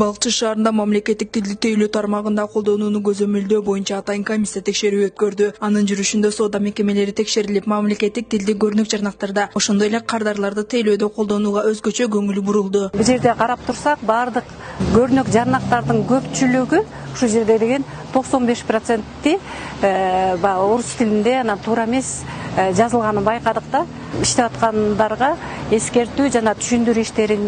Балыкчы шаарында мамлекеттик тилди тейлөө тармагында колдонууну көзөмөлдөө боюнча атайын комиссия текшерүү өткөрдү. Анын жүрүшүндө соода мекемелери текшерилип, мамлекеттик тилди көрүнүк жарнактарда, ошондой эле кардарларды тейлөөдө колдонууга өзгөчө көңүл бурулду. Бул жерде карап турсак, баардык көрүнүк жарнактардын көпчүлүгү ушул жерде деген 95%-ти орус тилинде, анан туура эмес жазылганын байкадык да. Иштеп аткандарга эскертүү жана түшүндүрүү иштерин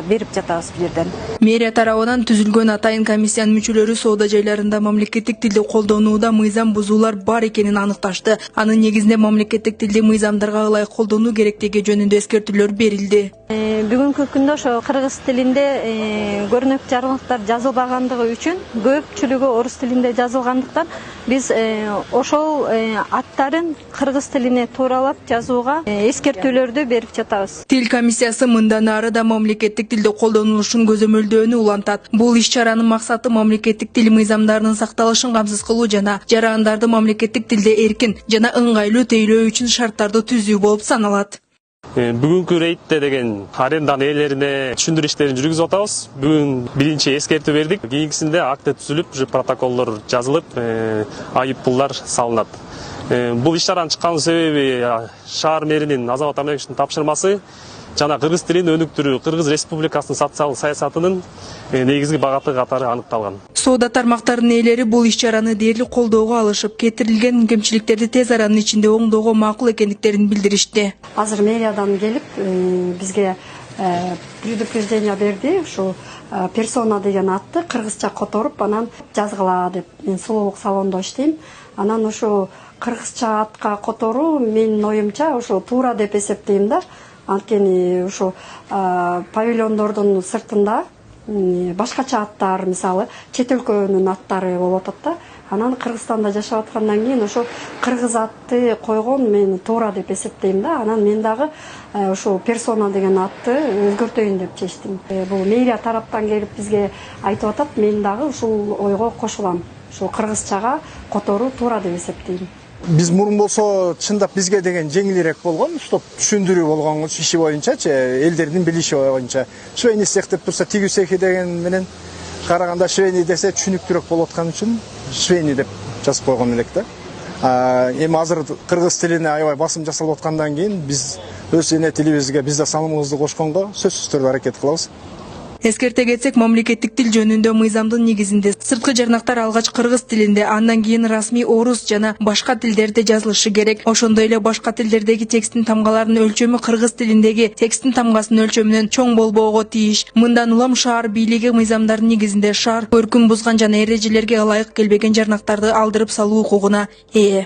берип жатабыз бул жерден. Мэрия тарабынан түзүлгөн атайын комиссиянын мүчөлөрү соода жайларында мамлекеттик тилди колдонууда мыйзам бузуулар бар экенин аныкташты. Анын негизинде мамлекеттик тилди мыйзамдарга ылайык колдонуу керектиги жөнүндө эскертүүлөр берилди. Бүгүнкү күндө ошо кыргыз тилинде көрүнүк жарыктар жазылбагандыгы үчүн, көпчүлүгү орус тилинде жазылгандыктан биз ошол аттарын кыргыз тилине тууралап жазууга эскертүүлөрдү берип жатабыз. Тил комиссиясы мындан ары да мамлекеттик тилде колдонулушун көзөмөлдөөнү улантат. Бул иш-чаранын максаты мамлекеттик тил мыйзамдарынын сакталышын камсыз кылуу жана жарандарды мамлекеттик тилде эркин жана ыңгайлуу тейлөө үчүн шарттарды түзүү болуп саналат. Бүгүнкү рейдте деген аренданын ээлерине түшүндүрүү иштерин жүргүзүп атабыз. Бүгүн биринчи эскертүү бердик. Кийинкисинде акты түзүлүп, протоколдор жазылып, айып пулдар салынат. Бул иш-чаранын чыккан себеби шаар мэринин Азамат Аманбековичтин тапшырмасы жана кыргыз тилин өнүктүрүү, Кыргыз Республикасынын социалдык саясатынын негизги багаты катары аныкталган. Соода тармактарынын ээлери бул иш-чараны дээрлик колдоого алышып, кетирилген кемчиликтерди тез аранын ичинде оңдоого макул экендиктерин билдиришти. Азыр мэриядан келип бизге предупреждение берди. Ушу персона деген атты кыргызча которуп, анан жазгыла деп. Мен сулуулук салонунда иштейм. Анан ушу кыргызча атка которуу менин оюмча ушу туура деп эсептейм да. Анткени ушу павильондордун сыртында башкача аттар, мисалы чет өлкөнүн аттары болуп атат да. Анан Кыргызстанда жашап аткандан кийин ошо кыргыз атты койгон мен туура деп эсептейм да. Анан мен дагы ошо персона деген атты өзгөртөйүн деп чечтим. Бул мэрия тараптан келип бизге айтып атат, мен дагы ушул ойго кошулам. Ошо кыргызчага которуу туура деп эсептейм. Биз мурун болсо чындап бизге деген жеңилирээк болгон, уштап түшүндүрүү болгон иши боюнчачы, элдердин билиши боюнча. Швейни цех деп турса тигүү цехи деген менен караганда швейни десе түшүнүктүүрөөк болуп аткан үчүн швейни деп жазып койгон элек да. Эми азыр кыргыз тилине аябай басым жасалып аткандан кийин биз өз эне тилибизге биз да салымыбызды кошконго сөзсүз түрдө аракет кылабыз. Эскерте кетсек, мамлекеттик тил жөнүндө мыйзамдын негизинде сырткы жарнактар алгач кыргыз тилинде, андан кийин расмий орус жана башка тилдерде жазылышы керек. Ошондой эле башка тилдердеги текстин тамгаларынын өлчөмү кыргыз тилиндеги текстин тамгасынын өлчөмүнөн чоң болбоого тийиш. Мындан улам шаар бийлиги мыйзамдардын негизинде шаар көркүн бузган жана эрежелерге ылайык келбеген жарнактарды алдырып салуу укугуна ээ.